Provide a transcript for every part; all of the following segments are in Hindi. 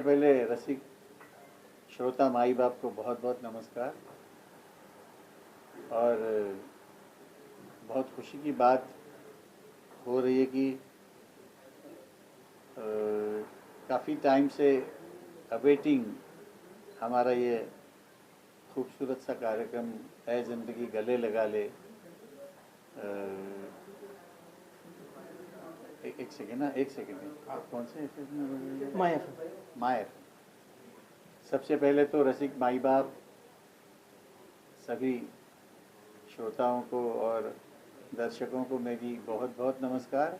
पहले रसिक श्रोता माई बाप को बहुत बहुत नमस्कार। और बहुत खुशी की बात हो रही है कि काफ़ी टाइम से अवेटिंग हमारा ये खूबसूरत सा कार्यक्रम है ज़िंदगी गले लगा ले। एक सेकेंड ना, एक सेकेंड है। कौन से मायर। सबसे पहले तो रसिक माई बाप सभी श्रोताओं को और दर्शकों को मेरी बहुत बहुत नमस्कार।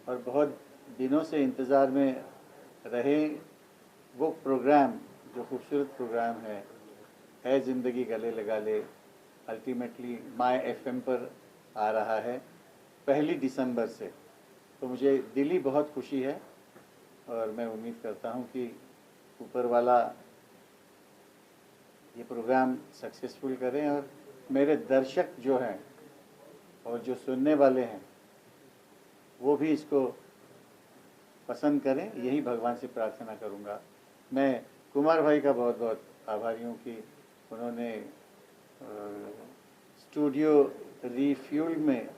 और बहुत दिनों से इंतज़ार में रहे वो प्रोग्राम, जो खूबसूरत प्रोग्राम है ज़िंदगी गले लगा ले, अल्टीमेटली माय एफएम पर आ रहा है 1 दिसंबर से। तो मुझे दिली बहुत खुशी है और मैं उम्मीद करता हूँ कि ऊपर वाला ये प्रोग्राम सक्सेसफुल करें और मेरे दर्शक जो हैं और जो सुनने वाले हैं वो भी इसको पसंद करें, यही भगवान से प्रार्थना करूँगा। मैं कुमार भाई का बहुत बहुत आभारी हूँ कि उन्होंने स्टूडियो रिफ्यूल में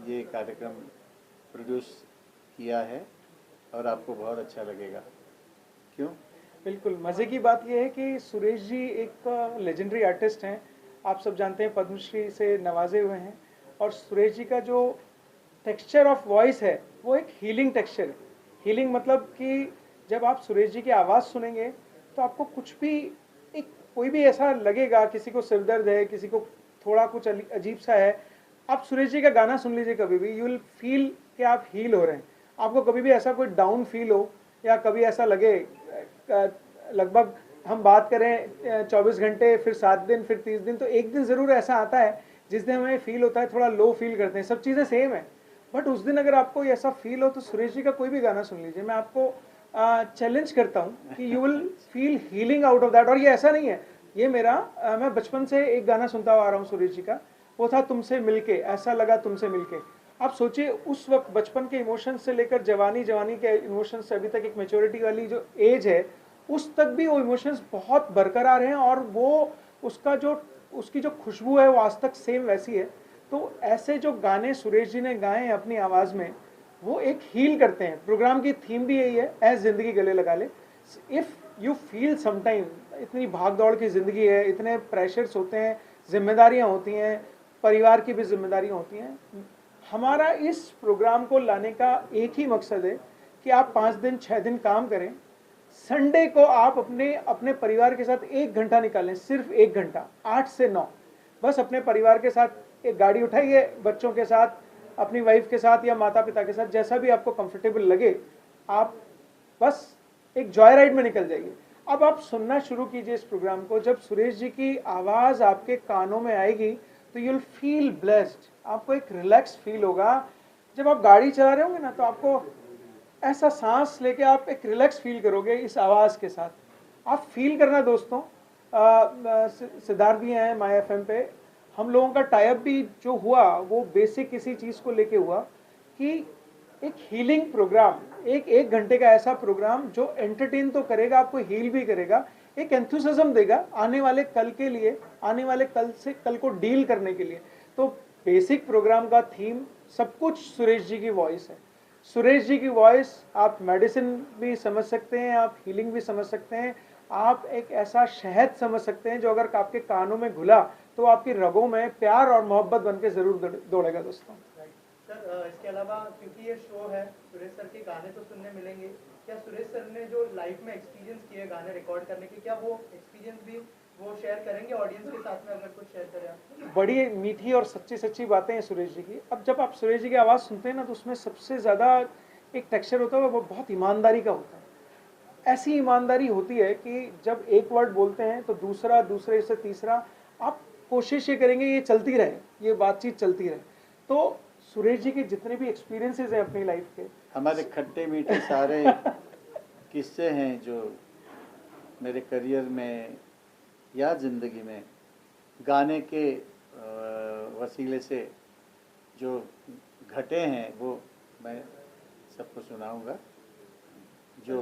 ये कार्यक्रम प्रोड्यूस किया है और आपको बहुत अच्छा लगेगा। क्यों? बिल्कुल। मज़े की बात यह है कि सुरेश जी एक लेजेंडरी आर्टिस्ट हैं। आप सब जानते हैं पद्मश्री से नवाजे हुए हैं। और सुरेश जी का जो टेक्सचर ऑफ वॉइस है वो एक हीलिंग टेक्सचर है। हीलिंग मतलब कि जब आप सुरेश जी की आवाज़ सुनेंगे तो आपको कुछ भी कोई भी ऐसा लगेगा, किसी को सिर दर्द है, किसी को थोड़ा कुछ अजीब सा है, आप सुरेश जी का गाना सुन लीजिए कभी भी, यू विल फील कि आप हील हो रहे हैं। आपको कभी भी ऐसा कोई डाउन फील हो या कभी ऐसा लगे, लगभग हम बात करें 24 घंटे, फिर 7 दिन, फिर 30 दिन, तो एक दिन ज़रूर ऐसा आता है जिस दिन हमें फील होता है थोड़ा लो फील करते हैं, सब चीज़ें सेम है, बट उस दिन अगर आपको ऐसा फील हो तो सुरेश जी का कोई भी गाना सुन लीजिए। मैं आपको चैलेंज करता हूँ कि you will feel healing out of that. और ये ऐसा नहीं है, ये मेरा मैं बचपन से एक गाना सुनता आ रहा हूँ सुरेश जी का, वो था तुमसे मिलके, ऐसा लगा तुमसे मिलके। आप सोचिए उस वक्त बचपन के इमोशंस से लेकर जवानी के इमोशंस से अभी तक एक मेच्योरिटी वाली जो एज है, उस तक भी वो इमोशंस बहुत बरकरार हैं और वो उसकी जो खुशबू है वो आज तक सेम वैसी है। तो ऐसे जो गाने सुरेश जी ने गाए हैं अपनी आवाज़ में, वो एक हील करते हैं। प्रोग्राम की थीम भी यही है, ऐ ज़िंदगी गले लगा ले। इफ़ यू फील समटाइम, इतनी भाग दौड़ की ज़िंदगी है, इतने प्रेशर्स होते हैं, जिम्मेदारियां होती हैं, परिवार की भी जिम्मेदारियां होती हैं। हमारा इस प्रोग्राम को लाने का एक ही मकसद है कि आप 5 दिन 6 दिन काम करें, संडे को आप अपने परिवार के साथ 1 घंटा निकालें, सिर्फ 1 घंटा, 8 से 9, बस अपने परिवार के साथ एक गाड़ी उठाइए, बच्चों के साथ, अपनी वाइफ के साथ या माता पिता के साथ, जैसा भी आपको कंफर्टेबल लगे, आप बस एक जॉय राइड में निकल जाइए। अब आप सुनना शुरू कीजिए इस प्रोग्राम को। जब सुरेश जी की आवाज़ आपके कानों में आएगी तो यू विल फील ब्लेस्ड, आपको एक रिलैक्स फील होगा। जब आप गाड़ी चला रहे होंगे ना तो आपको ऐसा सांस लेके आप एक रिलैक्स फील करोगे इस आवाज़ के साथ। आप फील करना दोस्तों। सिद्धार्थ भी हैं माय एफएम पे, हम लोगों का टाइप भी जो हुआ वो बेसिक किसी चीज़ को लेके हुआ कि एक हीलिंग प्रोग्राम, एक घंटे का ऐसा प्रोग्राम जो एंटरटेन तो करेगा, आपको हील भी करेगा, एक एंथुसिज्म देगा आने वाले कल के लिए, आने वाले कल को डील करने के लिए। तो बेसिक प्रोग्राम का थीम सब कुछ सुरेश जी की वॉइस है। सुरेश जी की वॉइस, आप मेडिसिन भी समझ सकते हैं, आप हीलिंग भी समझ सकते हैं, आप एक ऐसा शहद समझ सकते हैं जो अगर आपके कानों में घुला तो आपकी रगों में प्यार और मोहब्बत बन के जरूर दौड़ेगा दोस्तों। सर, इसके अलावा क्योंकि ये शो है, सुरेश सर के गाने तो सुनने मिलेंगे, क्या सुरेश सर ने जो लाइफ में एक्सपीरियंस किए गाने रिकॉर्ड करने के, क्या वो एक्सपीरियंस भी वो शेयर करेंगे ऑडियंस के साथ में, अगर कुछ शेयर करें आप? बड़ी मीठी और सच्ची बातें हैं सुरेश जी की। अब जब आप सुरेश जी की आवाज़ सुनते हैं ना तो उसमें सबसे ज़्यादा एक टेक्सचर होता है वो बहुत ईमानदारी का होता है। ऐसी ईमानदारी होती है कि जब एक वर्ड बोलते हैं तो दूसरा, दूसरे से तीसरा, आप कोशिश ये करेंगे ये चलती रहे, ये बातचीत चलती रहे। तो सुरेश जी के जितने भी एक्सपीरियंसेस हैं अपनी लाइफ के, हमारे खट्टे मीठे सारे किस्से हैं जो मेरे करियर में या ज़िंदगी में गाने के वसीले से जो घटे हैं वो मैं सबको सुनाऊंगा। जो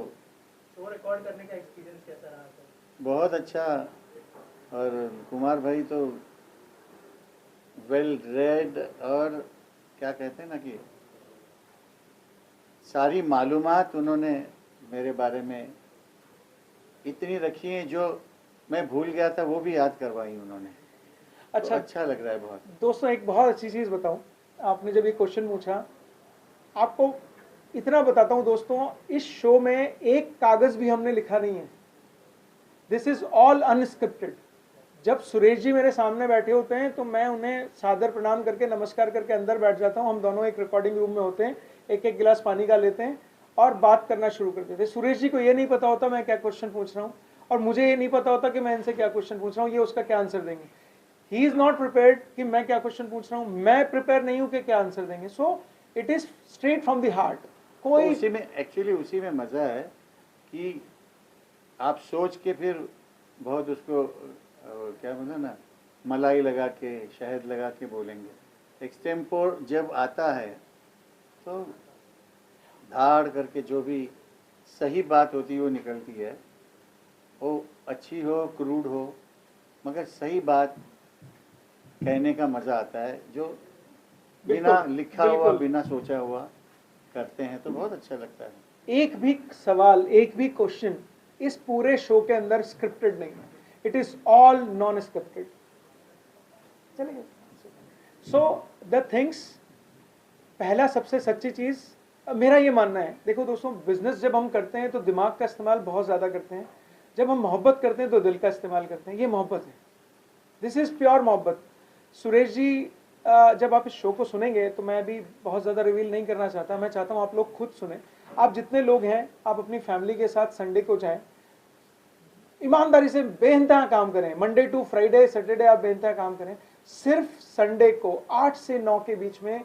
शो रिकॉर्ड करने का एक्सपीरियंस कैसा रहा सर? बहुत अच्छा। और कुमार भाई तो वेल रेड, और क्या कहते हैं ना कि सारी मालूमात उन्होंने मेरे बारे में इतनी रखी हैं जो मैं भूल गया था, वो भी याद करवाई उन्होंने। अच्छा, तो अच्छा लग रहा है बहुत। दोस्तों एक बहुत अच्छी चीज़ बताऊं, आपने जब ये क्वेश्चन पूछा, आपको इतना बताता हूं दोस्तों, इस शो में एक कागज भी हमने लिखा नहीं है। This is all unscripted. जब सुरेश जी मेरे सामने बैठे होते हैं तो मैं उन्हें सादर प्रणाम करके नमस्कार करके अंदर बैठ जाता हूं। हम दोनों एक रिकॉर्डिंग रूम में होते हैं, एक एक गिलास पानी का लेते हैं और बात करना शुरू कर देते हैं। सुरेश जी को ये नहीं पता होता मैं क्या क्वेश्चन पूछ रहा हूँ, और मुझे ये नहीं पता होता कि मैं इनसे क्या क्वेश्चन पूछ रहा हूँ, ये उसका क्या आंसर देंगे। ही इज नॉट प्रिपेयर्ड कि मैं क्या क्वेश्चन पूछ रहा हूँ, मैं प्रिपेयर नहीं हूँ कि क्या आंसर देंगे। सो it is straight from the heart. कोई तो उसी में एक्चुअली उसी में मज़ा है कि आप सोच के फिर बहुत उसको क्या बोला ना, मलाई लगा के शहद लगा के बोलेंगे। एक्सटेम्पोर जब आता है तो धाड़ करके जो भी सही बात होती है वो निकलती है, वो अच्छी हो क्रूड हो, मगर सही बात कहने का मज़ा आता है। जो बिना बिल्कुल, लिखा हुआ बिल्कुल। बिना सोचा हुआ करते हैं तो बहुत अच्छा लगता है। एक भी सवाल, एक भी क्वेश्चन इस पूरे शो के अंदर स्क्रिप्टेड नहीं है। It is all non scripted. चलिए, सो द थिंग्स, पहला सबसे सच्ची चीज मेरा ये मानना है, देखो दोस्तों, बिजनेस जब हम करते हैं तो दिमाग का इस्तेमाल बहुत ज्यादा करते हैं, जब हम मोहब्बत करते हैं तो दिल का इस्तेमाल करते हैं। ये मोहब्बत है, दिस इज प्योर मोहब्बत। सुरेश जी, जब आप इस शो को सुनेंगे तो मैं अभी बहुत ज़्यादा रिवील नहीं करना चाहता, मैं चाहता हूँ आप लोग खुद सुने। आप जितने लोग हैं, आप अपनी फैमिली के साथ संडे को जाएं, ईमानदारी से बेइंतहा काम करें। मंडे टू फ्राइडे सैटरडे आप बेइंतहा काम करें, सिर्फ संडे को 8 से 9 के बीच में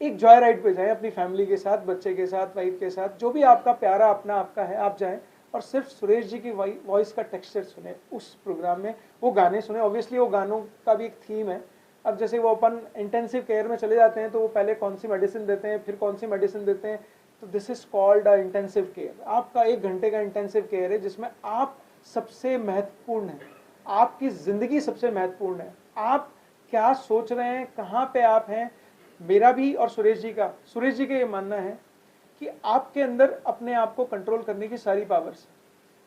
एक जॉय राइड पे जाएं अपनी फैमिली के साथ, बच्चे के साथ, वाइफ के साथ, जो भी आपका प्यारा अपना आपका है, आप जाएं और सिर्फ सुरेश जी की वॉइस का टेक्सचर सुने उस प्रोग्राम में, वो गाने सुने। ऑब्वियसली वो गानों का भी एक थीम है। अब जैसे वो अपन इंटेंसिव केयर में चले जाते हैं तो वो पहले कौन सी मेडिसिन देते हैं, फिर कौन सी मेडिसिन देते हैं, तो this is called a intensive care. आपका 1 घंटे का इंटेंसिव केयर है जिसमें आप सबसे महत्वपूर्ण है, आपकी जिंदगी सबसे महत्वपूर्ण है। आप क्या सोच रहे हैं, कहाँ पे आप हैं। मेरा भी और सुरेश जी का ये मानना है कि आपके अंदर अपने आप को कंट्रोल करने की सारी पावर्स,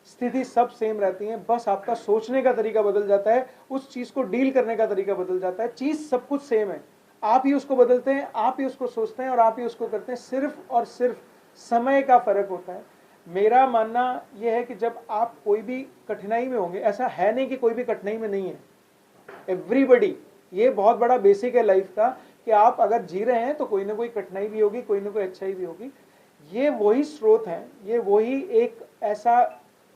स्थिति सब सेम रहती हैं, बस आपका सोचने का तरीका बदल जाता है, उस चीज को डील करने का तरीका बदल जाता है। चीज सब कुछ सेम है, आप ही उसको बदलते हैं, आप ही उसको सोचते हैं और आप ही उसको करते हैं, सिर्फ और सिर्फ समय का फर्क होता है। मेरा मानना यह है कि जब आप कोई भी कठिनाई में होंगे, ऐसा है नहीं कि कोई भी कठिनाई में नहीं है, एवरीबडी, ये बहुत बड़ा बेसिक है लाइफ का कि आप अगर जी रहे हैं तो कोई ना कोई कठिनाई भी होगी, कोई ना कोई अच्छाई भी होगी। ये वही स्रोत है, ये वही एक ऐसा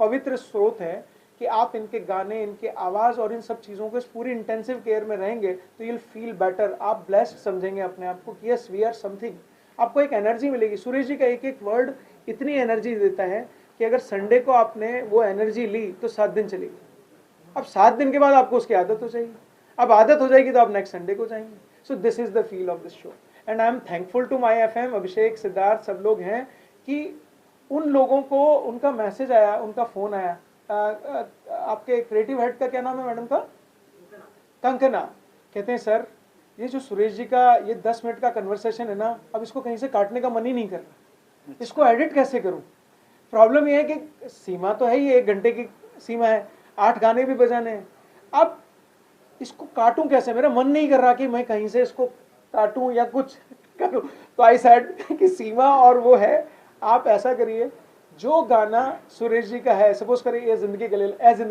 पवित्र स्रोत है कि आप इनके गाने, इनके आवाज़ और इन सब चीज़ों को इस पूरी इंटेंसिव केयर में रहेंगे तो you'll फील बेटर। आप ब्लेस्ड समझेंगे अपने आप को कि यस वी आर समथिंग। आपको एक एनर्जी मिलेगी। सुरेश जी का एक एक वर्ड इतनी एनर्जी देता है कि अगर संडे को आपने वो एनर्जी ली तो 7 दिन चलेगी। अब 7 दिन के बाद आपको उसकी आदत हो जाएगी, अब आदत हो जाएगी तो आप नेक्स्ट संडे को जाएंगे। So this is the feel of this show and I am thankful to my FM, Abhishek, Siddharth, सब लोग हैं कि उन लोगों को उनका मैसेज आया, उनका फ़ोन आया। आपके क्रिएटिव हेड का क्या नाम है मैडम का? कंकना। कहते हैं सर ये जो सुरेश जी का ये 10 मिनट का कन्वर्सेशन है ना, अब इसको कहीं से काटने का मन ही नहीं कर रहा, इसको एडिट कैसे करूं। प्रॉब्लम ये है कि सीमा तो है ही, 1 घंटे की सीमा है, 8 गाने भी बजाने हैं। अब इसको काटूं कैसे, मेरा मन नहीं कर रहा कि मैं कहीं से इसको काटूं या कुछ करूं। तो आई सेड कि सीमा और वो है, आप ऐसा करिए, जो गाना सुरेश जी का है, सपोज करिए ए जिंदगी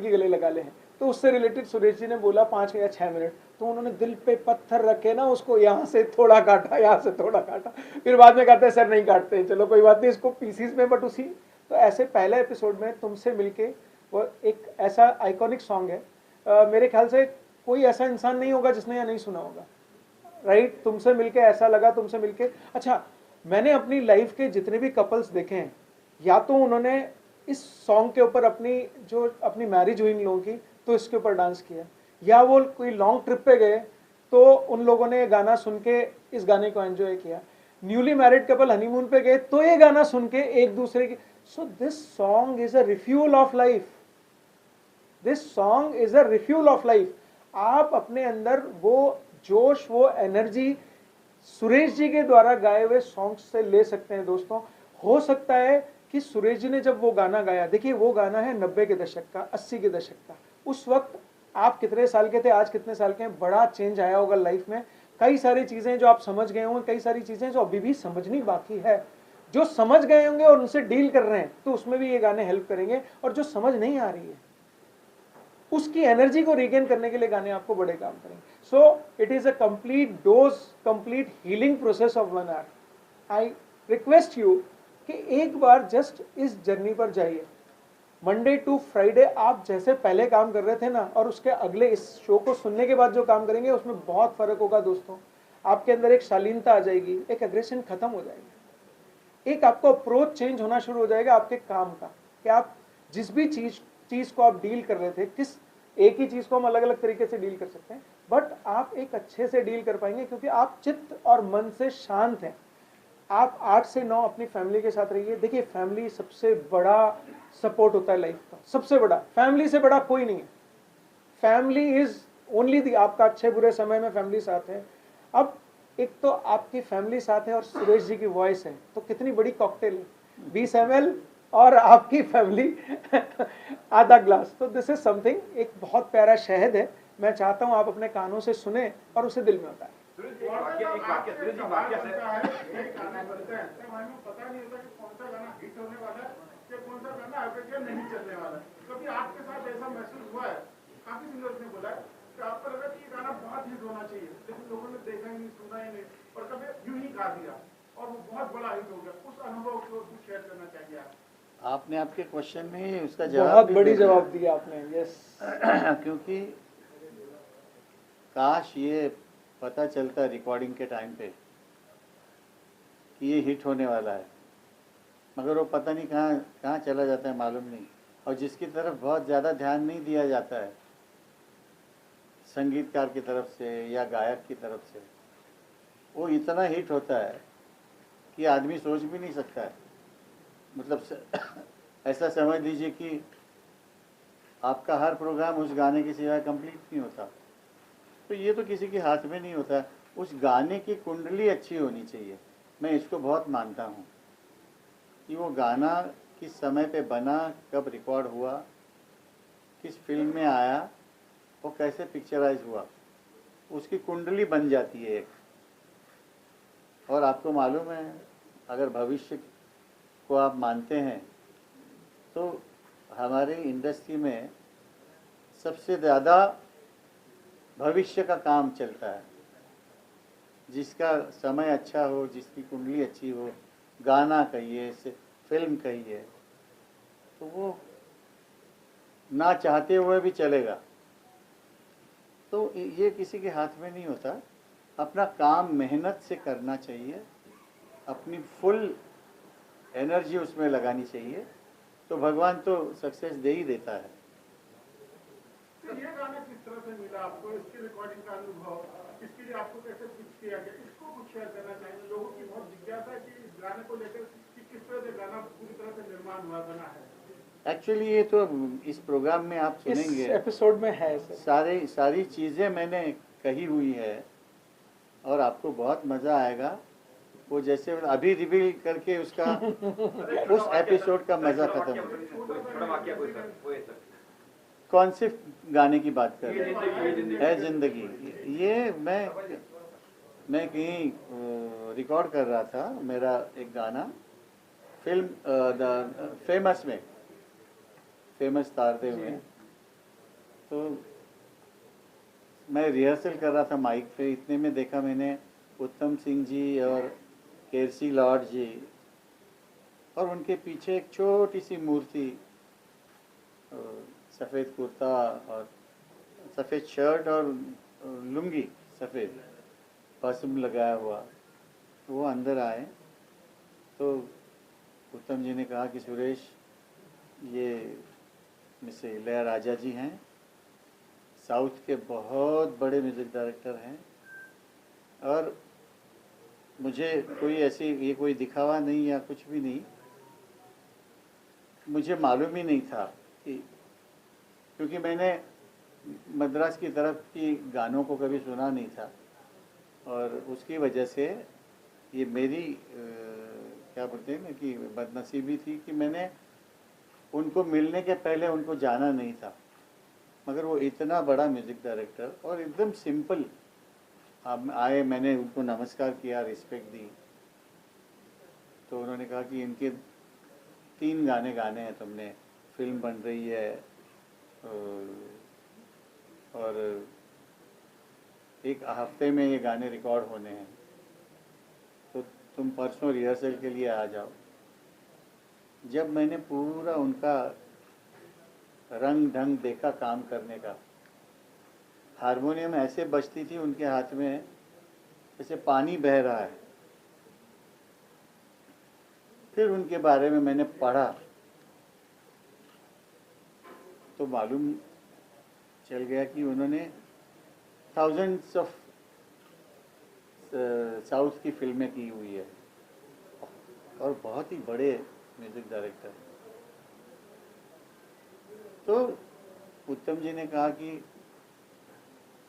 गले लगा ले हैं, तो उससे रिलेटेड सुरेश जी ने बोला 5 या 6 मिनट, तो उन्होंने दिल पे पत्थर रखे ना, उसको यहाँ से थोड़ा काटा, यहाँ से थोड़ा काटा, फिर बाद में कहते हैं सर नहीं काटते हैं, चलो कोई बात नहीं, इसको पीसीस में, बट उसी। तो ऐसे पहले एपिसोड में तुमसे मिलके, वो एक ऐसा आइकॉनिक सॉन्ग है, मेरे ख्याल से कोई ऐसा इंसान नहीं होगा जिसने यह नहीं सुना होगा, राइट। तुमसे मिलके ऐसा लगा, तुमसे मिलके। अच्छा, मैंने अपनी लाइफ के जितने भी कपल्स देखे हैं, या तो उन्होंने इस सॉन्ग के ऊपर अपनी मैरिज हुई इन लोगों की तो इसके ऊपर डांस किया, या वो कोई लॉन्ग ट्रिप पे गए तो उन लोगों ने गाना सुन के इस गाने को एंजॉय किया। न्यूली मैरिड कपल हनीमून पे गए तो ये गाना सुन के एक दूसरे की, So this song is a refuel of life. This song is a refuel of life. आप अपने अंदर वो जोश, वो एनर्जी सुरेश जी के द्वारा गाए हुए सॉन्ग्स से ले सकते हैं दोस्तों। हो सकता है कि सुरेश जी ने जब वो गाना गाया, देखिए वो गाना है 90 के दशक का, 80 के दशक का। उस वक्त आप कितने साल के थे, आज कितने साल के हैं, बड़ा चेंज आया होगा लाइफ में। कई सारी चीजें जो आप समझ गए होंगे, कई सारी चीजें जो अभी भी समझनी बाकी है। जो समझ गए होंगे और उनसे डील कर रहे हैं तो उसमें भी ये गाने हेल्प करेंगे, और जो समझ नहीं आ रही है उसकी एनर्जी को रिगेन करने के लिए गाने आपको बड़े काम करेंगे। So it is a complete dose, complete healing process of 1 hour. I request you कि एक बार जस्ट इस जर्नी पर जाइए। मंडे टू फ्राइडे आप जैसे पहले काम कर रहे थे ना, और उसके अगले इस शो को सुनने के बाद जो काम करेंगे उसमें बहुत फर्क होगा दोस्तों। आपके अंदर एक शालीनता आ जाएगी, एक एग्रेशन खत्म हो जाएगी, एक आपको अप्रोच चेंज होना शुरू हो जाएगा आपके काम का, कि आप जिस भी चीज को आप डील कर रहे थे, किस एक ही चीज को हम अलग अलग तरीके से डील कर सकते हैं, बट आप एक अच्छे से डील कर पाएंगे क्योंकि आप चित्त और मन से शांत हैं। आप 8 से 9 अपनी फैमिली के साथ रहिए। देखिए फैमिली सबसे बड़ा सपोर्ट होता है लाइफ का, सबसे बड़ा। फैमिली से बड़ा कोई नहीं है। फैमिली इज ओनली दी, आपका अच्छे बुरे समय में फैमिली साथ है। अब एक तो आपकी फैमिली साथ है और सुरेश जी की वॉइस है, तो कितनी बड़ी कॉकटेल है। 20 ml और आपकी फैमिली आधा ग्लास, तो दिस इज समथिंग, एक बहुत प्यारा शहद है। मैं चाहता हूं आप अपने कानों से सुने और उसे दिल में उतारें। सुरेश जी, एक वाक्य सुरेश जी, वाक्य बनता है, एक गाना बनता है, तो हमें पता नहीं होता कि कौन सा गाना हिट होने वाला है या कौन सा गाना आगे नहीं चलने वाला है। कभी आपके साथ ऐसा महसूस हुआ है? काफी सिंगर्स ने बोला है कि आपको लगा कि ये गाना बहुत हिट होना चाहिए, लेकिन लोगों ने देखा ही नहीं, सुना ही नहीं, और कभी यूं ही गा दिया और वो बहुत बड़ा हिट हो गया। उस अनुभव को कुछ शेयर करना चाहिए आप। आपने आपके क्वेश्चन में ही उसका जवाब बहुत भी बड़ी दे दिया। जवाब दिया आपने। यस क्योंकि काश ये पता चलता रिकॉर्डिंग के टाइम पे कि ये हिट होने वाला है, मगर वो पता नहीं कहाँ कहाँ चला जाता है, मालूम नहीं। और जिसकी तरफ बहुत ज़्यादा ध्यान नहीं दिया जाता है संगीतकार की तरफ से या गायक की तरफ से, वो इतना हिट होता है कि आदमी सोच भी नहीं सकता है। मतलब ऐसा समझ लीजिए कि आपका हर प्रोग्राम उस गाने के सिवाय कंप्लीट नहीं होता। तो ये तो किसी के हाथ में नहीं होता। उस गाने की कुंडली अच्छी होनी चाहिए। मैं इसको बहुत मानता हूँ कि वो गाना किस समय पे बना, कब रिकॉर्ड हुआ, किस फिल्म में आया, वो कैसे पिक्चराइज हुआ, उसकी कुंडली बन जाती है एक। और आपको मालूम है, अगर भविष्य को आप मानते हैं तो हमारी इंडस्ट्री में सबसे ज़्यादा भविष्य का काम चलता है। जिसका समय अच्छा हो, जिसकी कुंडली अच्छी हो, गाना कहिए, फिल्म कहिए, तो वो ना चाहते हुए भी चलेगा। तो ये किसी के हाथ में नहीं होता। अपना काम मेहनत से करना चाहिए, अपनी फुल एनर्जी उसमें लगानी चाहिए, तो भगवान तो सक्सेस दे ही देता है। तो ये गाना किस तरह से मिला आपको, इसकी रिकॉर्डिंग का अनुभव, इसके लिए आपको कैसे पिच किया गया, इसको कुछ शेयर करना चाहिए। लोगों की बहुत जिज्ञासा है कि इस गाने को लेकर कि किस तरह से गाना पूरी तरह से निर्माण हुआ, बना है। एक्चुअली ये तो इस प्रोग्राम में आप सुनेंगे, इस एपिसोड में है सर। सारी चीज़ें मैंने कही हुई है और आपको बहुत मज़ा आएगा। वो जैसे अभी रिवील करके उसका उस एपिसोड का मज़ा खत्म हो। कौन से गाने की बात कर रहे हैं? है जिंदगी। ये मैं कहीं रिकॉर्ड कर रहा था मेरा एक गाना फिल्म फेमस में, फेमस तारदेव में। तो मैं रिहर्सल कर रहा था माइक पे, इतने में देखा मैंने उत्तम सिंह जी और केरसी लॉर्ड जी, और उनके पीछे एक छोटी सी मूर्ति, सफ़ेद कुर्ता और सफ़ेद शर्ट और लुंगी सफ़ेद पसम लगाया हुआ। तो वो अंदर आए तो उत्तम जी ने कहा कि सुरेश, ये मिस्टर इलैयाराजा जी हैं, साउथ के बहुत बड़े म्यूज़िक डायरेक्टर हैं, और मुझे कोई ऐसी ये कोई दिखावा नहीं या कुछ भी नहीं, मुझे मालूम ही नहीं था कि, क्योंकि मैंने मद्रास की तरफ की गानों को कभी सुना नहीं था, और उसकी वजह से ये मेरी क्या बोलते हैं ना कि बदनसीबी थी कि मैंने उनको मिलने के पहले उनको जाना नहीं था। मगर वो इतना बड़ा म्यूज़िक डायरेक्टर और एकदम सिंपल आए, मैंने उनको नमस्कार किया, रिस्पेक्ट दी, तो उन्होंने कहा कि इनके 3 गाने गाने हैं तुमने, फिल्म बन रही है और 1 हफ्ते में ये गाने रिकॉर्ड होने हैं, तो तुम परसों रिहर्सल के लिए आ जाओ। जब मैंने पूरा उनका रंग ढंग देखा काम करने का, हारमोनियम ऐसे बजती थी उनके हाथ में जैसे पानी बह रहा है। फिर उनके बारे में मैंने पढ़ा तो मालूम चल गया कि उन्होंने थाउजेंड्स ऑफ साउथ की फिल्में की हुई है और बहुत ही बड़े म्यूजिक डायरेक्टर। तो उत्तम जी ने कहा कि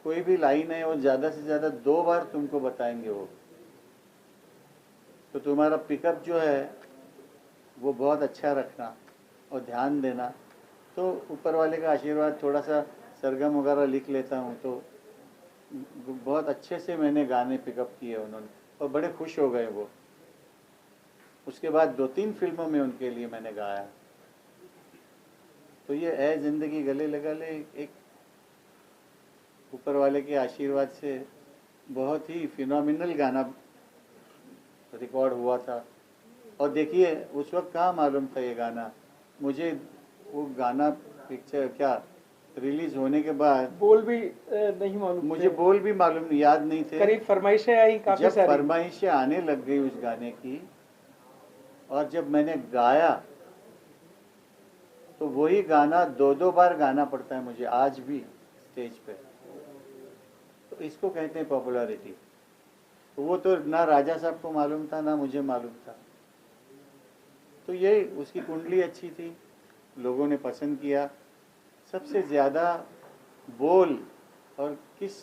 कोई भी लाइन है वो ज़्यादा से ज़्यादा 2 बार तुमको बताएंगे वो, तो तुम्हारा पिकअप जो है वो बहुत अच्छा रखना और ध्यान देना। तो ऊपर वाले का आशीर्वाद, थोड़ा सा सरगम वगैरह लिख लेता हूँ, तो बहुत अच्छे से मैंने गाने पिकअप किए उन्होंने और बड़े खुश हो गए वो। उसके बाद 2-3 फिल्मों में उनके लिए मैंने गाया। तो ये ऐ जिंदगी गले लगा ले एक ऊपर वाले के आशीर्वाद से बहुत ही फिनोमिनल गाना रिकॉर्ड हुआ था। और देखिए उस वक्त कहाँ मालूम था ये गाना, मुझे वो गाना पिक्चर क्या रिलीज होने के बाद बोल भी नहीं मालूम मुझे थे। बोल भी मालूम याद नहीं थे। करीब फरमाइशें आई काफी जब सारी। फरमाइशें आने लग गई उस गाने की और जब मैंने गाया तो वही गाना 2-2 बार गाना पड़ता है मुझे आज भी स्टेज पे। तो इसको कहते हैं पॉपुलैरिटी। तो वो तो ना राजा साहब को मालूम था ना मुझे मालूम था। तो ये उसकी कुंडली अच्छी थी, लोगों ने पसंद किया। सबसे ज़्यादा बोल और किस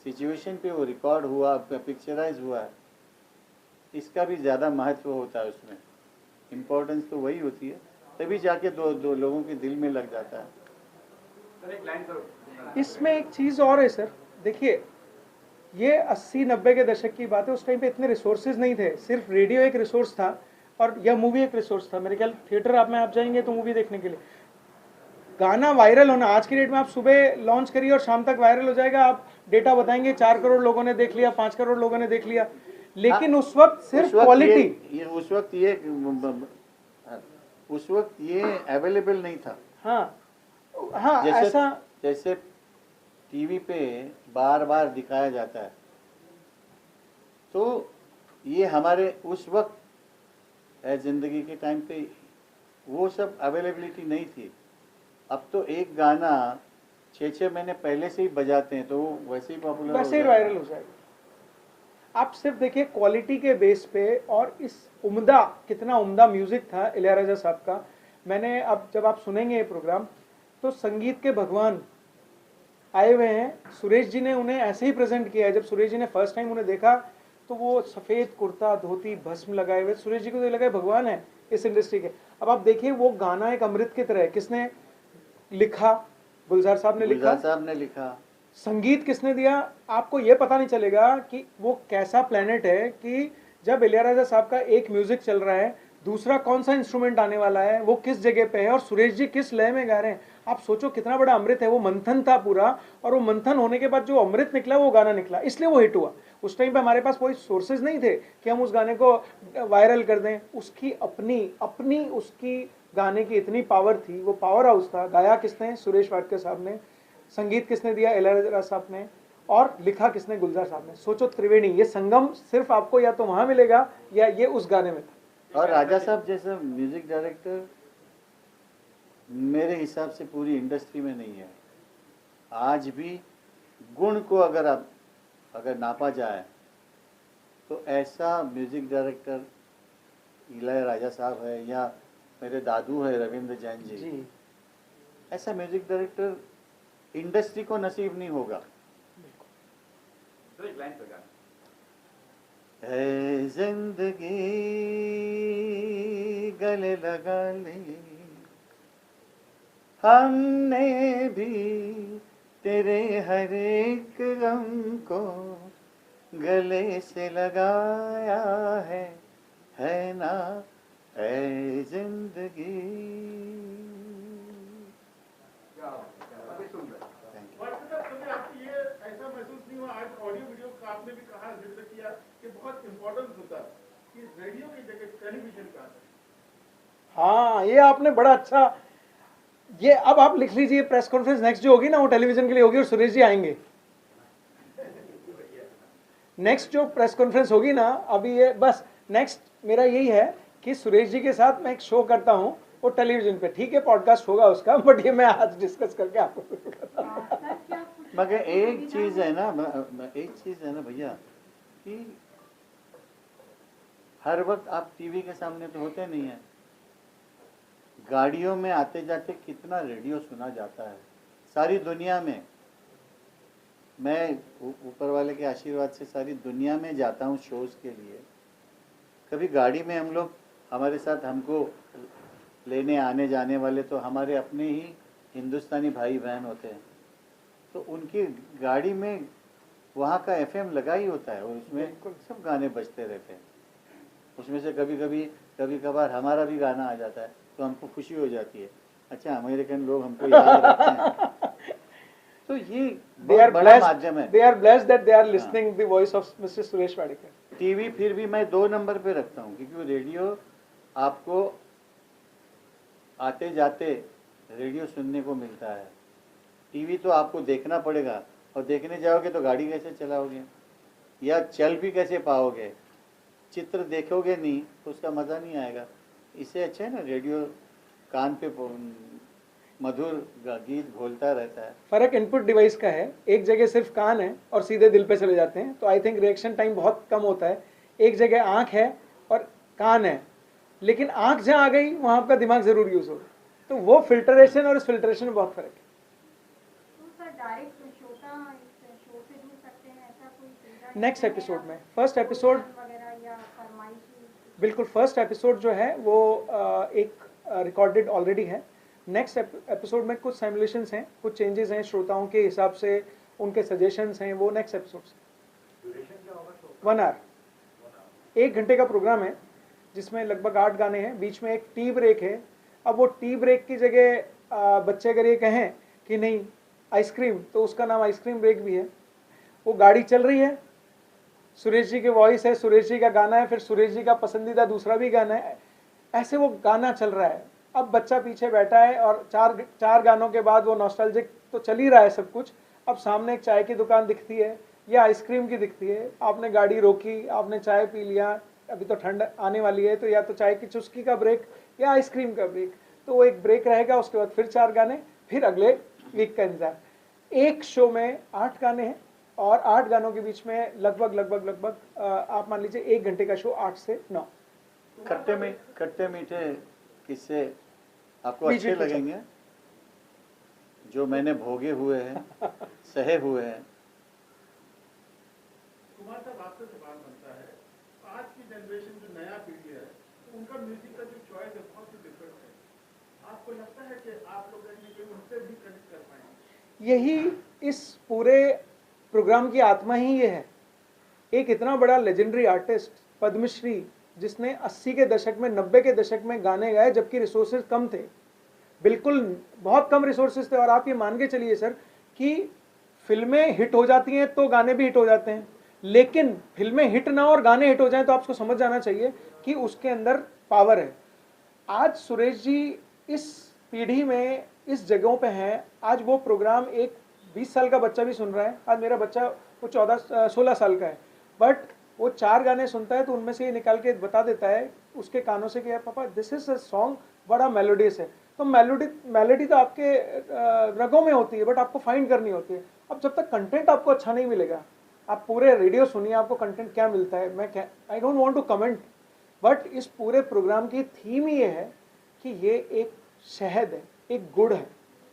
सिचुएशन पे वो रिकॉर्ड हुआ, पिक्चराइज हुआ, इसका भी ज़्यादा महत्व होता है उसमें। इम्पोर्टेंस तो वही होती है, तभी जाके दो लोगों के दिल में लग जाता है। इसमें एक चीज और है सर, देखिए ये 80-90 के दशक की बात है। उस टाइम पे इतने रिसोर्सेज नहीं थे, सिर्फ रेडियो एक रिसोर्स था और यह मूवी एक रिसोर्स था। मेरे ख्याल थिएटर आप जाएंगे तो मूवी देखने के लिए, गाना वायरल होना, आज की डेट में आप सुबह लॉन्च करिए और शाम तक वायरल हो जाएगा। आप डेटा बताएंगे 4 करोड़ लोगों ने देख लिया, 5 करोड़ लोगों ने देख लिया, लेकिन उस वक्त सिर्फ क्वालिटी, उस वक्त ये अवेलेबल नहीं था। हाँ हाँ, ऐसा जैसे टीवी पे बार बार दिखाया जाता है, तो ये हमारे उस वक्त जिंदगी के टाइम पे वो सब अवेलेबिलिटी नहीं थी। अब तो एक गाना 6-6 महीने पहले से ही बजाते हैं तो वो वैसे ही पॉपुलर, वैसे ही वायरल हो जाएगा। आप सिर्फ देखिए क्वालिटी के बेस पे, और इस उम्दा, कितना उम्दा म्यूजिक था इलैयाराजा साहब का। मैंने अब जब आप सुनेंगे ये प्रोग्राम तो संगीत के भगवान आए हुए हैं। सुरेश जी ने उन्हें ऐसे ही प्रेजेंट किया है। जब सुरेश जी ने फर्स्ट टाइम उन्हें देखा तो वो सफ़ेद कुर्ता धोती भस्म लगाए हुए, सुरेश जी को तो लगा भगवान है इस इंडस्ट्री के। अब आप देखिए वो गाना एक अमृत की तरह है। किसने लिखा? गुलजार साहब ने लिखा। गुलजार साहब ने लिखा। संगीत किसने दिया? आपको ये पता नहीं चलेगा कि वो कैसा प्लेनेट है कि जब इलैयाराजा साहब का एक म्यूजिक चल रहा है, दूसरा कौन सा इंस्ट्रूमेंट आने वाला है, वो किस जगह पे है, और सुरेश जी किस लय में गा रहे हैं। आप सोचो कितना बड़ा अमृत है। वो मंथन था पूरा, और वो मंथन होने के बाद जो अमृत निकला वो गाना निकला, इसलिए वो हिट हुआ। उस टाइम पे हमारे पास कोई सोर्सेज नहीं थे कि हम उस गाने को वायरल कर दें। उसकी अपनी उसकी गाने की इतनी पावर थी, वो पावर हाउस था। गाया किसने? सुरेश वाडकर साहब ने। संगीत किसने दिया? इलैयाराजा साहब ने। और लिखा किसने? गुलजार साहब ने। सोचो त्रिवेणी, ये संगम सिर्फ आपको या तो वहां मिलेगा या ये उस गाने में था। और राजा साहब जैसा म्यूजिक डायरेक्टर मेरे हिसाब से पूरी इंडस्ट्री में नहीं है आज भी। गुण को अगर नापा जाए तो ऐसा म्यूजिक डायरेक्टर इलैयाराजा साहब है, या मेरे दादू है रविंद्र जैन जी, जी ऐसा म्यूजिक डायरेक्टर इंडस्ट्री को नसीब नहीं होगा। तो एक लाइन पे गाना। है जिंदगी गले लगा ले, हमने भी तेरे हर एक गम को गले से लगाया है ना ऐ जिंदगी। अभी सुन रहे Thank you. और साहब कभी आपको ये ऐसा महसूस नहीं हुआ, आज ऑडियो वीडियो का आपने भी कहा जिक्र किया कि बहुत इम्पोर्टेंस होता है कि रेडियो की जगह टेलीविजन का आता है। हाँ, ये आपने बड़ा अच्छा, ये अब आप लिख लीजिए, प्रेस कॉन्फ्रेंस नेक्स्ट जो होगी ना वो टेलीविजन के लिए होगी और सुरेश जी आएंगे। नेक्स्ट जो प्रेस कॉन्फ्रेंस होगी ना, अभी ये बस नेक्स्ट मेरा यही है कि सुरेश जी के साथ मैं एक शो करता हूँ वो टेलीविजन पे, ठीक है पॉडकास्ट होगा उसका, बट ये मैं आज डिस्कस करके आपको बताऊंगा। मगर एक चीज है ना, एक चीज है ना भैया कि हर वक्त आप टीवी के सामने तो होते नहीं है। गाड़ियों में आते जाते कितना रेडियो सुना जाता है सारी दुनिया में। मैं ऊपर वाले के आशीर्वाद से सारी दुनिया में जाता हूँ शोज के लिए। कभी गाड़ी में हम लोग, हमारे साथ हमको लेने आने जाने वाले तो हमारे अपने ही हिंदुस्तानी भाई बहन होते हैं, तो उनकी गाड़ी में वहाँ का एफएम लगा ही होता है और उसमें सब गाने बजते रहते हैं। उसमें से कभी कभार हमारा भी गाना आ जाता है तो हमको खुशी हो जाती है, अच्छा अमेरिकन लोग हमको याद रखते हैं। तो ये बहुत बड़ा माध्यम है। They are blessed that they are listening the voice of Mr. Suresh Wadekar. TV फिर भी मैं 2 नंबर पे रखता हूँ क्योंकि रेडियो आपको आते जाते रेडियो सुनने को मिलता है। टीवी तो आपको देखना पड़ेगा और देखने जाओगे तो गाड़ी कैसे चलाओगे या चल भी कैसे पाओगे, चित्र देखोगे नहीं तो उसका मज़ा नहीं आएगा। इससे अच्छा है ना रेडियो कान पे मधुर गीत घोलता रहता है। फर्क इनपुट डिवाइस का है, एक जगह सिर्फ कान है और सीधे दिल पे चले जाते हैं, तो आई थिंक रिएक्शन टाइम बहुत कम होता है। एक जगह आंख है और कान है, लेकिन आंख जहाँ आ गई वहाँ आपका दिमाग जरूर यूज होगा, तो वो फिल्टरेशन और इस फिल्टरेशन में बहुत फर्क है। नेक्स्ट एपिसोड में, फर्स्ट एपिसोड बिल्कुल, फर्स्ट एपिसोड जो है वो एक रिकॉर्डेड ऑलरेडी है। नेक्स्ट एपिसोड में कुछ सिमुलेशंस हैं, कुछ चेंजेस हैं श्रोताओं के हिसाब से, उनके सजेशंस हैं, वो नेक्स्ट एपिसोड से। 1 आवर, 1 घंटे का प्रोग्राम है जिसमें लगभग 8 गाने हैं, बीच में एक टी ब्रेक है। अब वो टी ब्रेक की जगह बच्चे अगर ये कहें कि नहीं आइसक्रीम, तो उसका नाम आइसक्रीम ब्रेक भी है। वो गाड़ी चल रही है, सुरेश जी की वॉइस है, सुरेश जी का गाना है, फिर सुरेश जी का पसंदीदा दूसरा भी गाना है, ऐसे वो गाना चल रहा है। अब बच्चा पीछे बैठा है और चार गानों के बाद वो नॉस्टैल्जिक तो चल ही रहा है सब कुछ। अब सामने एक चाय की दुकान दिखती है या आइसक्रीम की दिखती है, आपने गाड़ी रोकी, आपने चाय पी लिया, अभी तो ठंड आने वाली है तो या तो चाय की चुस्की का ब्रेक या आइसक्रीम का ब्रेक, तो वो एक ब्रेक रहेगा। उसके बाद फिर 4 गाने, फिर अगले वीक का इंतजार। एक शो में 8 गाने हैं और 8 गानों के बीच में लगभग आप मान लीजिए 1 घंटे का शो 8 से 9। खट्टे मीठे किस्से आपको अच्छे लगेंगे जो मैंने भोगे हुए हैं, सहे हुए हैं। कुमार साहब आपसे सवाल बनता है, आज की जनरेशन जो नया पीढ़ी है उनका म्यूजिक का जो चॉइस है बहुत ही डिफरेंट है। आपको लगता है कि आप लोग उनसे भी कनेक्ट कर पाएंगे? यही इस पूरे प्रोग्राम की आत्मा ही ये है। एक इतना बड़ा लेजेंडरी आर्टिस्ट पद्मश्री जिसने 80 के दशक में, 90 के दशक में गाने गाए जबकि रिसोर्सेज कम थे, बिल्कुल बहुत कम रिसोर्सेज थे। और आप ये मान के चलिए सर कि फिल्में हिट हो जाती हैं तो गाने भी हिट हो जाते हैं, लेकिन फिल्में हिट ना और गाने हिट हो जाएं तो आपको समझ जाना चाहिए कि उसके अंदर पावर है। आज सुरेश जी इस पीढ़ी में इस जगहों पे हैं। आज वो प्रोग्राम एक 20 साल का बच्चा भी सुन रहा है। आज मेरा बच्चा वो 16 साल का है, बट वो 4 गाने सुनता है तो उनमें से ये निकाल के बता देता है उसके कानों से कि यार पापा दिस इज अ सॉन्ग, बड़ा मेलोडियस है। तो मेलोडी तो आपके रगों में होती है, बट आपको फाइंड करनी होती है। अब जब तक कंटेंट आपको अच्छा नहीं मिलेगा, आप पूरे रेडियो सुनिए, आपको कंटेंट क्या मिलता है, मैं क्या, I don't want to comment, but इस पूरे प्रोग्राम की थीम ही ये है कि ये एक शहद है, एक गुड़ है,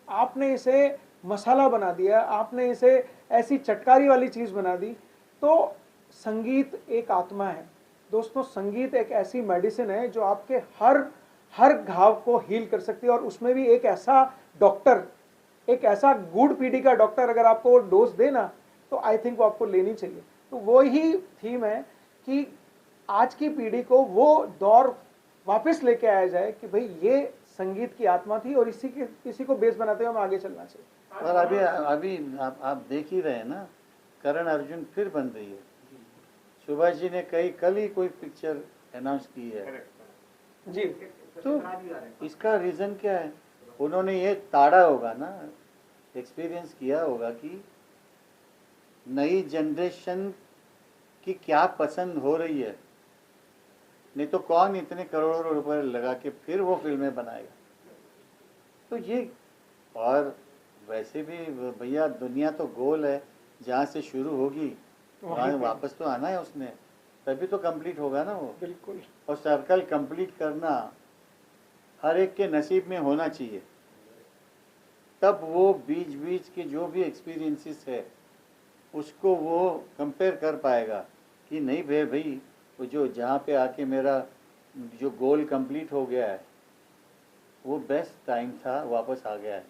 आपने इसे मसाला बना दिया, आपने इसे ऐसी चटकारी वाली चीज़ बना दी। तो संगीत एक आत्मा है दोस्तों, संगीत एक ऐसी मेडिसिन है जो आपके हर घाव को हील कर सकती है। और उसमें भी एक ऐसा डॉक्टर, एक ऐसा गुड़ पीढ़ी का डॉक्टर अगर आपको वो डोज देना, तो आई थिंक वो आपको लेनी चाहिए। तो वो ही थीम है कि आज की पीढ़ी को वो दौर वापस लेके आया जाए कि भाई ये संगीत की आत्मा थी और इसी को बेस बनाते हुए हम आगे चलना चाहिए। और अभी आप देख ही रहे हैं ना, करण अर्जुन फिर बन रही है। सुभाष जी ने कल ही कोई पिक्चर अनाउंस की है जी। तो इसका रीज़न क्या है? उन्होंने ये ताड़ा होगा ना, एक्सपीरियंस किया होगा कि नई जनरेशन की क्या पसंद हो रही है, नहीं तो कौन इतने करोड़ों रुपए लगा के फिर वो फिल्में बनाएगा। तो ये, और वैसे भी भैया दुनिया तो गोल है, जहाँ से शुरू होगी वहाँ वापस तो आना है उसने, तभी तो कंप्लीट होगा ना वो। बिल्कुल। और सर्कल कंप्लीट करना हर एक के नसीब में होना चाहिए, तब वो बीच के जो भी एक्सपीरियंसेस है उसको वो कंपेयर कर पाएगा कि नहीं भाई वो जो जहाँ पे आके मेरा जो गोल कंप्लीट हो गया है वो बेस्ट टाइम था, वापस आ गया है।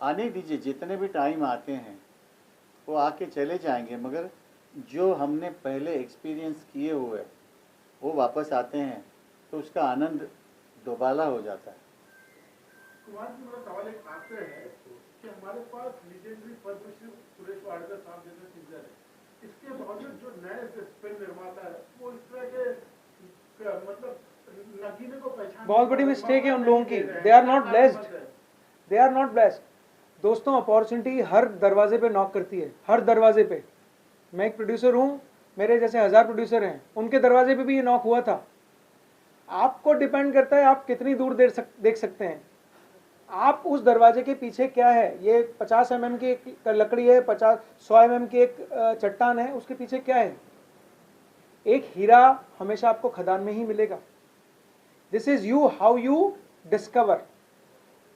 आने दीजिए, जितने भी टाइम आते हैं वो आके चले जाएंगे, मगर जो हमने पहले एक्सपीरियंस किए हुए वो वापस आते हैं तो उसका आनंद दोबारा हो जाता है। कुमार जी, मेरा सवाल एक आपसे है कि हमारे पास लीजेंडरी पद्मश्री सुरेश वाडकर साहब जैसे सिंगर है, इसके बावजूद जो नए फिल्म निर्माता है वो इस तरह के मतलब नगीने को पहचान, बहुत बड़ी मिस्टेक है उन लोगों की। They are not blessed, they are not blessed दोस्तों। अपॉर्चुनिटी हर दरवाजे पे नॉक करती है, हर दरवाजे पे। मैं एक प्रोड्यूसर हूँ, मेरे जैसे 1000 प्रोड्यूसर हैं, उनके दरवाजे पे भी ये नॉक हुआ था। आपको डिपेंड करता है आप कितनी दूर देख सकते हैं, आप उस दरवाजे के पीछे क्या है। ये 50 mm की एक लकड़ी है, 100 mm की एक चट्टान है, उसके पीछे क्या है? एक हीरा हमेशा आपको खदान में ही मिलेगा। This is you, how you discover.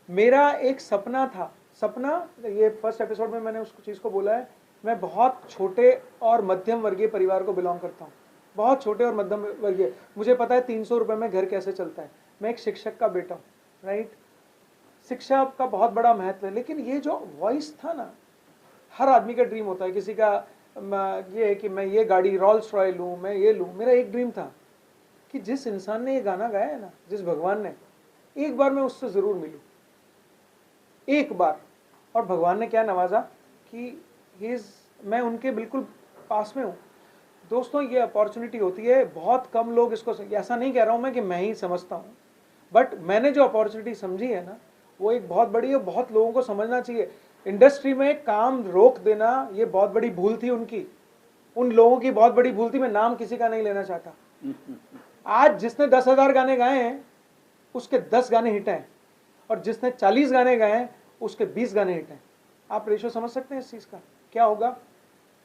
मेरा एक सपना था, सपना, ये फर्स्ट एपिसोड में मैंने उस चीज़ को बोला है, मैं बहुत छोटे और मध्यम वर्गीय परिवार को बिलोंग करता हूँ, बहुत छोटे और मध्यम वर्गीय। मुझे पता है 300 रुपये में घर कैसे चलता है। मैं एक शिक्षक का बेटा हूँ, राइट। शिक्षा का बहुत बड़ा महत्व है, लेकिन ये जो वॉइस था ना, हर आदमी का ड्रीम होता है। किसी का ये है कि मैं ये गाड़ी रोल्स रॉय लूँ, मैं ये लूँ। मेरा एक ड्रीम था कि जिस इंसान ने ये गाना गाया है ना, जिस भगवान ने, एक बार मैं उससे ज़रूर मिलूँ, एक बार। और भगवान ने क्या नवाजा कि मैं उनके बिल्कुल पास में हूँ। दोस्तों, ये अपॉर्चुनिटी होती है, बहुत कम लोग इसको, ऐसा नहीं कह रहा हूँ मैं कि मैं ही समझता हूँ, बट मैंने जो अपॉर्चुनिटी समझी है ना, वो एक बहुत बड़ी है, बहुत लोगों को समझना चाहिए। इंडस्ट्री में काम रोक देना ये बहुत बड़ी भूल थी उनकी, उन लोगों की बहुत बड़ी भूल थी। मैं नाम किसी का नहीं लेना चाहता। आज जिसने 10,000 गाने गाए हैं उसके 10 गाने हिट हैं, और जिसने 40 गाने गाए हैं उसके 20 गाने हिट हैं। आप रेशो समझ सकते हैं इस चीज़ का क्या होगा?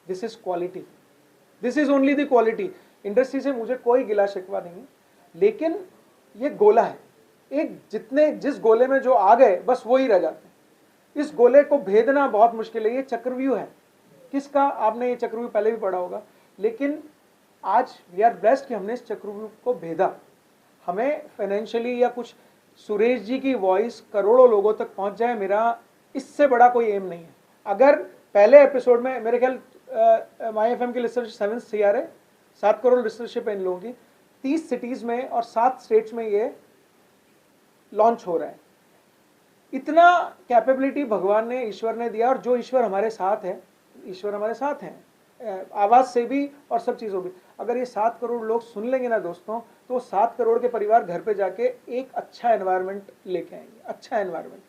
This is quality, this is only the quality. Industry से मुझे कोई गिला शिकवा नहीं है, लेकिन ये गोला है एक, जिस गोले में जो आ गए बस वो ही रह जाते हैं। इस गोले को भेदना बहुत मुश्किल है। ये चक्रव्यूह है किसका? आपने ये चक्रव्यूह पहले भी पढ़ा होगा, लेकिन आज वी आर ब्लेस्ड कि हमने इस चक्रव्यूह को भेदा। हमें फाइनेंशियली या कुछ, सुरेश जी की वॉइस करोड़ों लोगों तक पहुंच जाए, मेरा इससे बड़ा कोई एम नहीं है। अगर पहले एपिसोड में, मेरे ख्याल माई FM की लिस्टरशिप 7 CR है, 7 करोड़ लिस्टरशिप है इन लोगों की, 30 सिटीज़ में और 7 स्टेट्स में ये लॉन्च हो रहा है। इतना कैपेबिलिटी भगवान ने, ईश्वर ने दिया। और जो ईश्वर हमारे साथ है, ईश्वर हमारे साथ हैं आवाज़ से भी और सब चीज़ों भी। अगर ये 7 करोड़ लोग सुन लेंगे ना दोस्तों, तो 7 करोड़ के परिवार घर पे जाके एक अच्छा एनवायरनमेंट लेके आएंगे, अच्छा एनवायरनमेंट।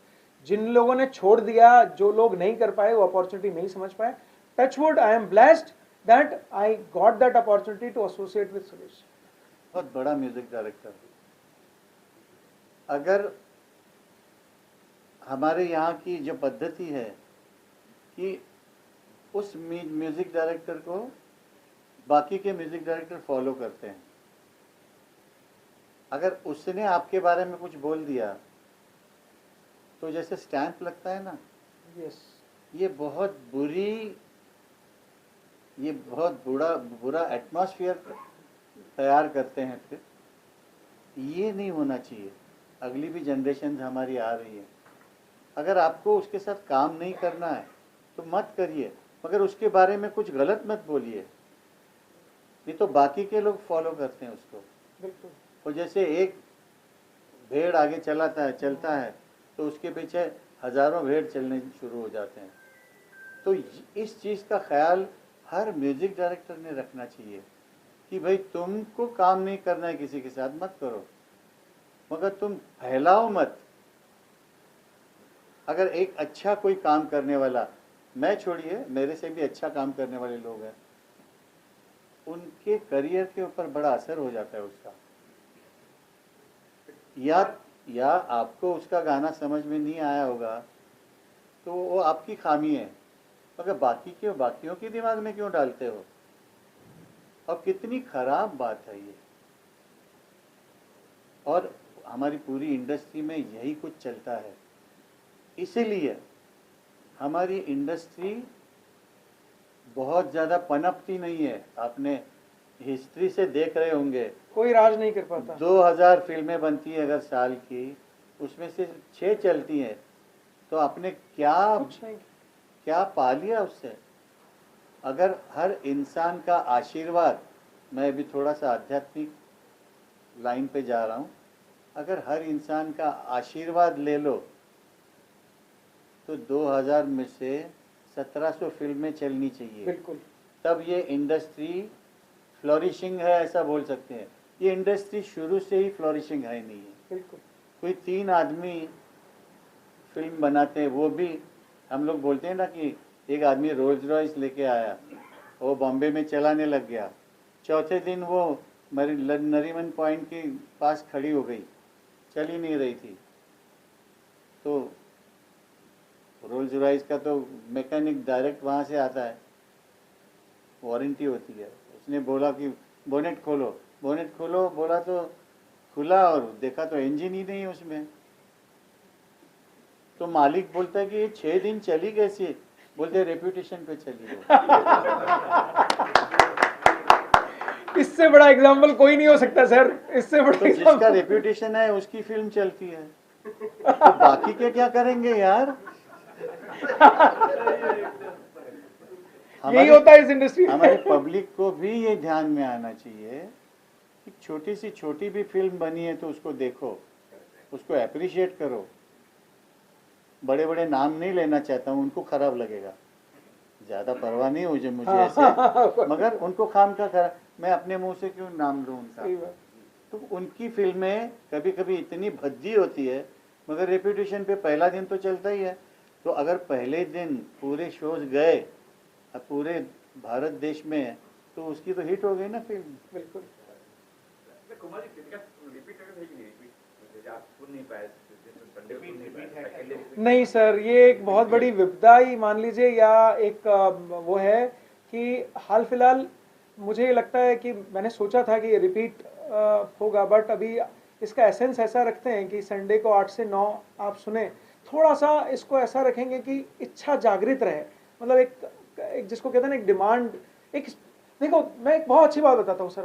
जिन लोगों ने छोड़ दिया, जो लोग नहीं कर पाए, वो अपॉर्चुनिटी नहीं समझ पाए, touchwood, I am blessed that I got that opportunity to associate with Suresh. बहुत बड़ा म्यूजिक डायरेक्टर। अगर हमारे यहाँ की जो पद्धति है कि उस म्यूजिक डायरेक्टर को बाकी के म्यूजिक डायरेक्टर फॉलो करते हैं, अगर उसने आपके बारे में कुछ बोल दिया तो जैसे स्टैंप लगता है ना, यस, ये बहुत बुरा एटमॉस्फेयर तैयार करते हैं। फिर ये नहीं होना चाहिए। अगली भी जनरेशन हमारी आ रही है, अगर आपको उसके साथ काम नहीं करना है तो मत करिए, मगर उसके बारे में कुछ गलत मत बोलिए, नहीं तो बाकी के लोग फॉलो करते हैं उसको। बिल्कुल। और जैसे एक भेड़ आगे चलता है तो उसके पीछे हजारों भेड़ चलने शुरू हो जाते हैं। तो इस चीज़ का ख्याल हर म्यूजिक डायरेक्टर ने रखना चाहिए कि भाई तुमको काम नहीं करना है किसी के साथ, मत करो, मगर तुम फैलाओ मत। अगर एक अच्छा कोई काम करने वाला, मैं छोड़िए, मेरे से भी अच्छा काम करने वाले लोग हैं, उनके करियर के ऊपर बड़ा असर हो जाता है उसका। या आपको उसका गाना समझ में नहीं आया होगा तो वो आपकी खामी है, मगर बाकियों के दिमाग में क्यों डालते हो? अब कितनी खराब बात है ये। और हमारी पूरी इंडस्ट्री में यही कुछ चलता है, इसीलिए हमारी इंडस्ट्री बहुत ज़्यादा पनपती नहीं है। आपने हिस्ट्री से देख रहे होंगे, कोई राज नहीं कर पाता। 2000 फिल्में बनती है अगर साल की, उसमें से 6 चलती हैं, तो आपने कुछ नहीं। क्या पा लिया उससे? अगर हर इंसान का आशीर्वाद, मैं अभी थोड़ा सा आध्यात्मिक लाइन पे जा रहा हूँ, अगर हर इंसान का आशीर्वाद ले लो तो 2000 में से 1700 फिल्में चलनी चाहिए। बिल्कुल। तब ये इंडस्ट्री फ्लोरिशिंग है ऐसा बोल सकते हैं। ये इंडस्ट्री शुरू से ही फ्लोरिशिंग है नहीं है। बिल्कुल। कोई 3 आदमी फिल्म बनाते हैं, वो भी हम लोग बोलते हैं ना कि एक आदमी रोल्स रॉयस लेके आया, वो बॉम्बे में चलाने लग गया, चौथे दिन वो नरीमन पॉइंट के पास खड़ी हो गई, चल ही नहीं रही थी। तो रोल्स रॉयस का तो मैकेनिक डायरेक्ट वहाँ से आता है, वारंटी होती है। उसने बोला कि बोनेट खोलो, बोला तो खुला और देखा तो इंजन ही नहीं उसमें। तो मालिक बोलता है कि ये 6 दिन चली कैसे? बोलते रेप्यूटेशन पे चली है। इससे बड़ा एग्जाम्पल कोई नहीं हो सकता सर, इससे बड़ा तो जिसका रेप्यूटेशन है उसकी फिल्म चलती है, तो बाकी के क्या करेंगे यार? यही होता है इस इंडस्ट्री। हमारे पब्लिक को भी ये ध्यान में आना चाहिए कि छोटी सी छोटी भी फिल्म बनी है तो उसको देखो, उसको अप्रिशिएट करो। बड़े बड़े नाम नहीं लेना चाहता हूँ, उनको खराब लगेगा, ज़्यादा परवाह नहीं हो मुझे ऐसे, मगर उनको खाम का मैं अपने मुंह से क्यों नाम लूँ उनका? तो उनकी फिल्में कभी कभी इतनी भद्दी होती है, मगर रेप्यूटेशन पे पहला दिन तो चलता ही है। तो अगर पहले दिन पूरे शोज गए पूरे भारत देश में, तो उसकी तो हिट हो गई ना फिल्म। बिल्कुल। कुमार जी रिपीट है कि नहीं? रिपीट आप सुन नहीं पाए, संडे को नहीं पाए। नहीं सर, ये एक बहुत बड़ी विपदा ही मान लीजिए, या एक वो है कि हाल फिलहाल मुझे लगता है कि मैंने सोचा था कि ये रिपीट होगा, बट अभी इसका एसेंस ऐसा रखते हैं कि संडे को 8 से 9 आप सुने। थोड़ा सा इसको ऐसा रखेंगे कि इच्छा जागृत रहे, मतलब एक जिसको कहते हैं ना, एक डिमांड। एक देखो, मैं एक बहुत अच्छी बात बताता हूँ सर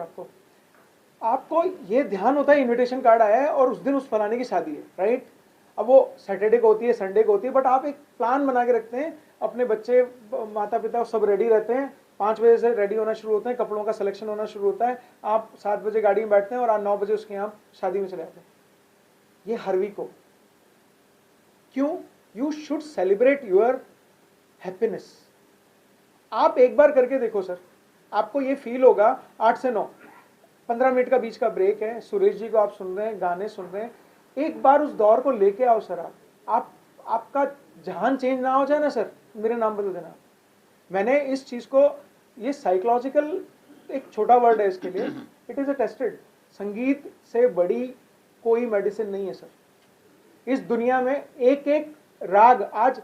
आपको ये ध्यान होता है इनविटेशन कार्ड आया है और उस दिन उस फलाने की शादी है, राइट? अब वो सैटरडे को होती है, संडे को होती है, बट आप एक प्लान बना के रखते हैं, अपने बच्चे माता पिता सब रेडी रहते हैं, 5 बजे से रेडी होना शुरू होते हैं, कपड़ों का सिलेक्शन होना शुरू होता है, आप 7 बजे गाड़ी में बैठते हैं और 9 बजे उसके यहाँ शादी में चले जाते हैं। ये हर वीक को क्यों? You should celebrate your happiness. आप एक बार करके देखो सर, आपको ये फील होगा। 8 से 9 15 मिनट का बीच का ब्रेक है, सुरेश जी को आप सुन रहे हैं, गाने सुन रहे हैं, एक बार उस दौर को लेके आओ सर। आपका जहान चेंज ना हो जाए ना सर, मेरे नाम बदल देना। मैंने इस चीज को, ये साइकोलॉजिकल एक छोटा वर्ड है इसके लिए, इट इज अ टेस्टेड। संगीत से बड़ी कोई मेडिसिन नहीं है सर इस दुनिया में। एक एक राग, आज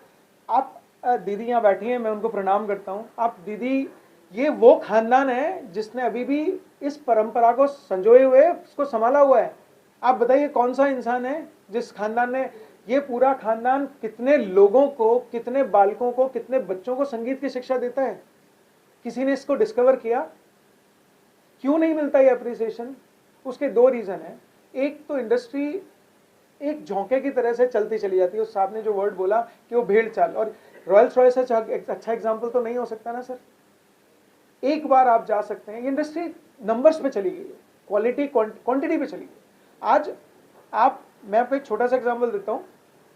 आप दीदी यहाँ बैठी हैं, मैं उनको प्रणाम करता हूँ। आप दीदी, ये वो खानदान है जिसने अभी भी इस परंपरा को संजोए हुए उसको संभाला हुआ है। आप बताइए कौन सा इंसान है जिस खानदान ने, ये पूरा खानदान कितने लोगों को, कितने बालकों को, कितने बच्चों को संगीत की शिक्षा देता है? किसी ने इसको डिस्कवर किया? क्यों नहीं मिलता ये अप्रिसिएशन? उसके दो रीजन है। एक तो इंडस्ट्री एक झोंके की तरह से चलती चली जाती है। उस साहब ने जो वर्ड बोला कि वो भेड़ चाल, और रॉयल्स रॉयस अच्छा एग्जाम्पल तो नहीं हो सकता ना सर। एक बार आप जा सकते हैं, इंडस्ट्री नंबर्स पे चली गई है, क्वालिटी क्वांटिटी पे चली गई। आज आप, मैं आपको एक छोटा सा एग्जांपल देता हूँ।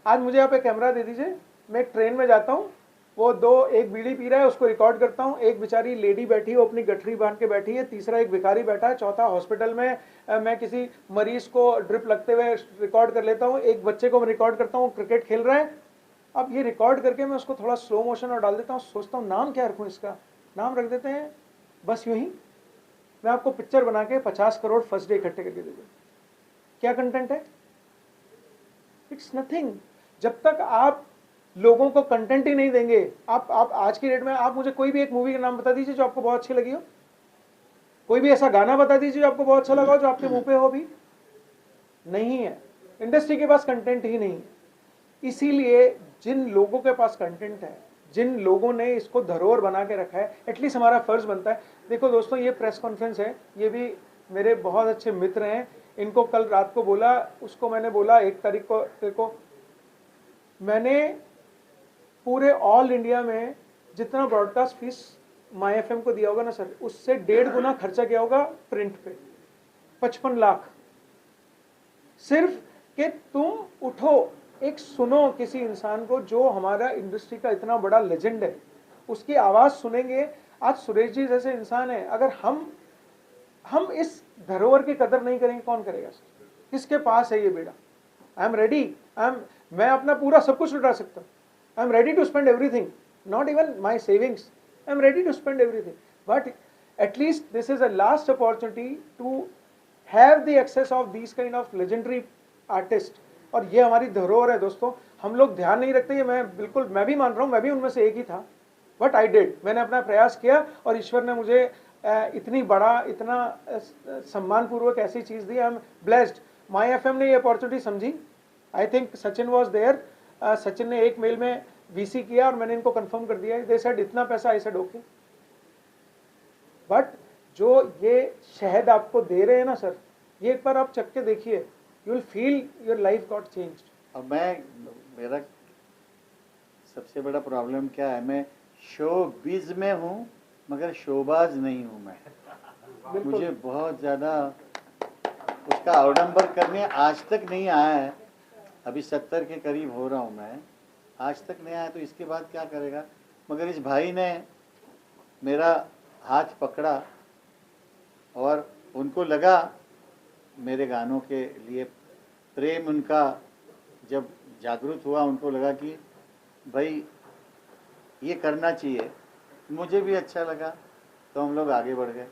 आज मुझे आप एक कैमरा दे दीजिए, मैं एक ट्रेन में जाता हूँ, वो एक बीड़ी पी रहा है, उसको रिकॉर्ड करता हूँ, एक बेचारी लेडी बैठी है, वो अपनी गठरी बांध के बैठी है, तीसरा एक भिखारी बैठा है, चौथा हॉस्पिटल में मैं किसी मरीज को ड्रिप लगते हुए रिकॉर्ड कर लेता हूँ, एक बच्चे को मैं रिकॉर्ड करता हूँ क्रिकेट खेल रहा है। अब ये रिकॉर्ड करके मैं उसको थोड़ा स्लो मोशन और डाल देता हूँ, सोचता हूँ नाम क्या रखूँ इसका, नाम रख देते हैं बस यूं ही। मैं आपको पिक्चर बना के 50 करोड़ फर्स्ट डे इकट्ठे करके दे दूँ, क्या कंटेंट है? It's nothing. जब तक आप लोगों को कंटेंट ही नहीं देंगे, आप आज की डेट में आप मुझे कोई भी एक मूवी का नाम बता दीजिए जो आपको बहुत अच्छी लगी हो, कोई भी ऐसा गाना बता दीजिए जो आपको बहुत अच्छा लगा हो, जो आपके मुंह पे हो भी नहीं है। इंडस्ट्री के पास कंटेंट ही नहीं है। इसीलिए जिन लोगों के पास कंटेंट है, जिन लोगों ने इसको धरोहर बना के रखा है, एटलीस्ट हमारा फर्ज बनता है। देखो दोस्तों, ये प्रेस कॉन्फ्रेंस है, ये भी मेरे बहुत अच्छे मित्र हैं, इनको कल रात को बोला, उसको मैंने बोला 1 तारीख को, देखो मैंने पूरे ऑल इंडिया में जितना ब्रॉडकास्ट फीस माई एफएम को दिया होगा ना सर, उससे 1.5 गुना खर्चा किया होगा प्रिंट पे। 55 लाख सिर्फ कि तुम उठो, एक सुनो किसी इंसान को जो हमारा इंडस्ट्री का इतना बड़ा लेजेंड है, उसकी आवाज सुनेंगे। आज सुरेश जी जैसे इंसान है, अगर हम इस धरोहर की कदर नहीं करेंगे, कौन करेगा सर? किसके पास है ये बेड़ा? आई एम रेडी, मैं अपना पूरा सब कुछ लुटा सकता हूँ। I am ready to spend everything, not even my savings, I am ready to spend everything, but at least this is a last opportunity to have the access of these kind of legendary artist. और ये हमारी धरोहर है दोस्तों। हम लोग ध्यान नहीं रखते, ये मैं भी मान रहा हूँ, मैं भी उनमें से एक ही था, बट आई डिड, मैंने अपना प्रयास किया और ईश्वर ने मुझे इतनी बड़ा, इतना सम्मानपूर्वक ऐसी चीज़ दी। I am blessed. My FM ने ये अपॉर्चुनिटी समझी। I think Sachin was there, Sachin ने एक मेल में वीसी किया और मैंने इनको कंफर्म कर दिया, दे सेड इतना पैसा, आई सेड ओके। बट जो ये शहद आपको दे रहे हैं ना सर, ये एक बार आप चख के देखिए, you will feel your life got changed. अब मेरा सबसे बड़ा प्रॉब्लम क्या है, मैं शोबिज में हूँ मगर शोबाज नहीं हूँ मैं। मुझे बहुत ज़्यादा उसका अवडंबर करने आज तक नहीं आया है। अभी 70 के करीब हो रहा हूँ मैं, आज तक नहीं आया, तो इसके बाद क्या करेगा? मगर इस भाई ने मेरा हाथ पकड़ा और उनको लगा मेरे गानों के लिए प्रेम, उनका जब जागरूक हुआ, उनको लगा कि भाई ये करना चाहिए। मुझे भी अच्छा लगा, तो हम लोग आगे बढ़ गए।